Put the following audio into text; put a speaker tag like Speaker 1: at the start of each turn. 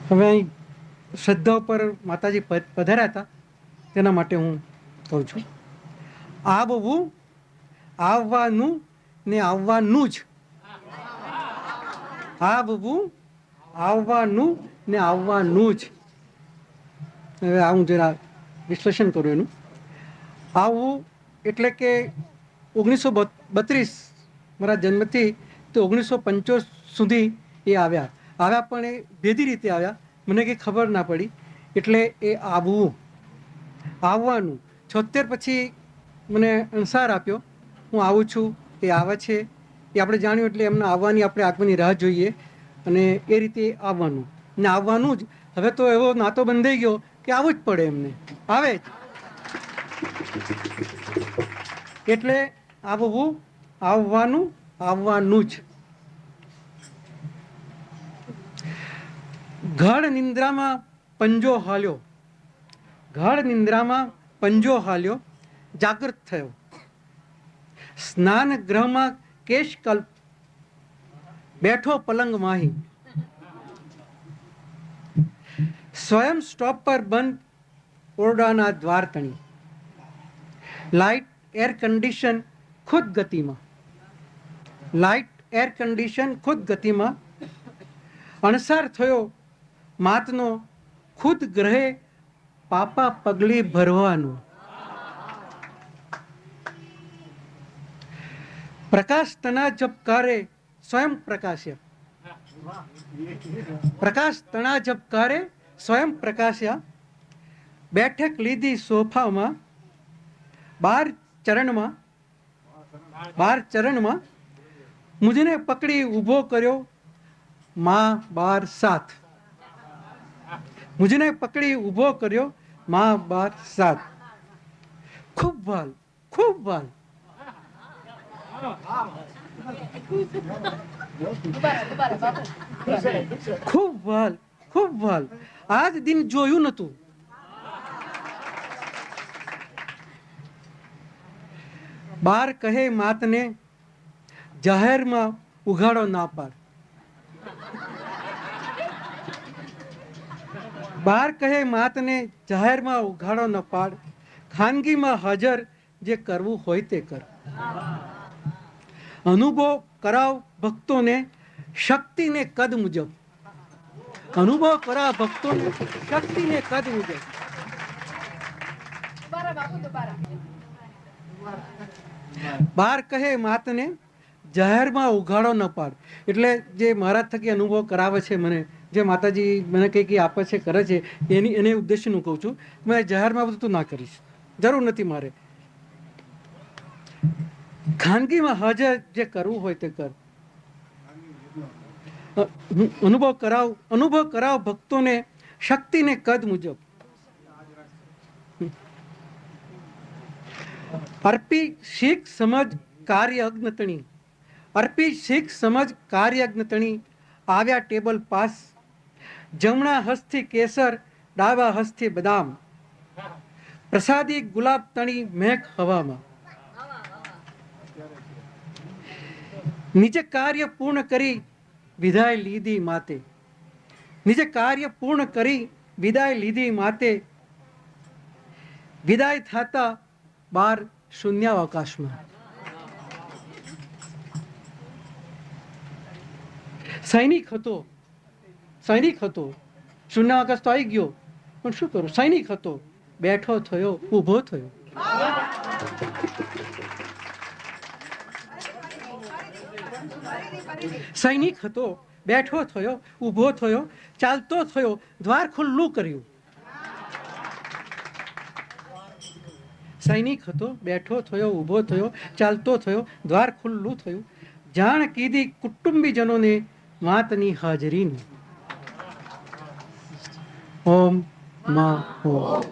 Speaker 1: હવે અહીં શ્રદ્ધા ઉપર માતાજી પધાર્યા હતા, તેના માટે હું કહું છું. આવવું, આવવાનું ને આવવાનું જ. આવવું, આવવાનું ને આવવાનું જ. હવે આ હું જરા વિશ્લેષણ કરું એનું. આવવું એટલે કે 1932 મારા જન્મથી તો 1975 સુધી એ આવ્યા પણ એ ભેદી રીતે આવ્યા, મને કંઈ ખબર ના પડી, એટલે એ આવવું. આવવાનું 76 પછી મને અણસાર આપ્યો, હું આવું છું, એ આવે છે, એ આપણે જાણ્યું, એટલે એમના આવવાની આપણે આગમનની રાહ જોઈએ, અને એ રીતે આવવાનું ને આવવાનું જ. હવે તો એવો નાતો બંધાઈ ગયો કે આવવું જ પડે, એમને આવે જ. એટલે આવવું, આવવાનું, આવવાનું જ. ઘડ નિંદ્રામાં પંજો હાલ્યો, ઘડ નિંદ્રામાં પંજો હાલ્યો, જાગૃત થયો. સ્નાન ગ્રહમાં કેશ કલ્પ, બેઠો પલંગ માહી. સ્વયં સ્ટોપ પર બંધ ઓરડાના દ્વાર તણી. લાઇટ એર કન્ડિશન ખુદ ગતિમાં, લાઇટ એર કન્ડિશન ખુદ ગતિમાં. અણસાર થયો માતનો ખુદ ગ્રહે, પાપા પગલી ભરવાનું. પ્રકાશ તના જપકારે સ્વયં પ્રકાશ્ય, પ્રકાશ તણા જપકારે સ્વયં પ્રકાશ્યા. બેઠક લીધી સોફામાં, 12 ચરણમાં, 12 ચરણમાં. મુજને પકડી ઊભો કર્યો માં 12 સાથ, મુજને પકડી ઊભો કર્યો માં 12 સાથ. ખૂબ વાલ, ખૂબ વાલ. ખૂબ વાલ, ખૂબ વાલ. આજ દિન જોયું નતું. બાર કહે માતને જાહેરમાં ઉઘાડો ના પાડ. બાર કહે માતને જાહેરમાં ઉઘાડો ન પાડ. ખાનગીમાં હાજર જે કરવું હોય તે કર. અનુભવ કરાવ ભક્તોને શક્તિને કદ મુજબ. અનુભવ કરાવ ભક્તોને શક્તિને કદ મુજબ. બાર કહે માતને જાહેરમાં ઉઘાડો ન પાડ. એટલે જે મહારાજ થકી અનુભવ કરાવે છે મને, જે માતાજી મને કંઈ આપે છે, કરે છે, એને ઉદ્દેશ્યનું કહું છું. મેં જાહેરમાં બધું ના કરીશ, જરૂર નથી મારે. ખાનગીમાં હાજર જે કરવું હોય તે કર. અનુભવ કરાવ ભક્તોને શક્તિને કદ મુજબ. અર્પી શીખ સમજ કાર્ય અજ્ઞતણી, અર્પી શીખ સમજ કાર્ય અજ્ઞતણી. આવ્યા ટેબલ પાસ, જમણા હસ્તથી કેસર, ડાબા હસ્તથી બદામ. પ્રસાદી ગુલાબ તણી મેઘ હવામાં. નિજ કાર્ય પૂર્ણ કરી વિદાય લીધી માતે, નિજ કાર્ય પૂર્ણ કરી વિદાય લીધી માતે. વિદાય થતા 12 શૂન્યાવકાશમાં. સૈનિક હતો, સૈનિક હતો. શૂન્યાવકાશ તો આવી ગયો, પણ શું કરું? સૈનિક હતો, બેઠો થયો, ઊભો થયો. સૈનિક હતો, બેઠો થયો, ઊભો થયો, ચાલતો થયો, દ્વાર ખુલ્લું કર્યું. સૈનિક હતો, બેઠો થયો, ઊભો થયો, ચાલતો થયો, દ્વાર ખુલ્લું થયું. જાણ કીધી કુટુંબીજનોને માતની હાજરીની. ઓમ મા ઓમ.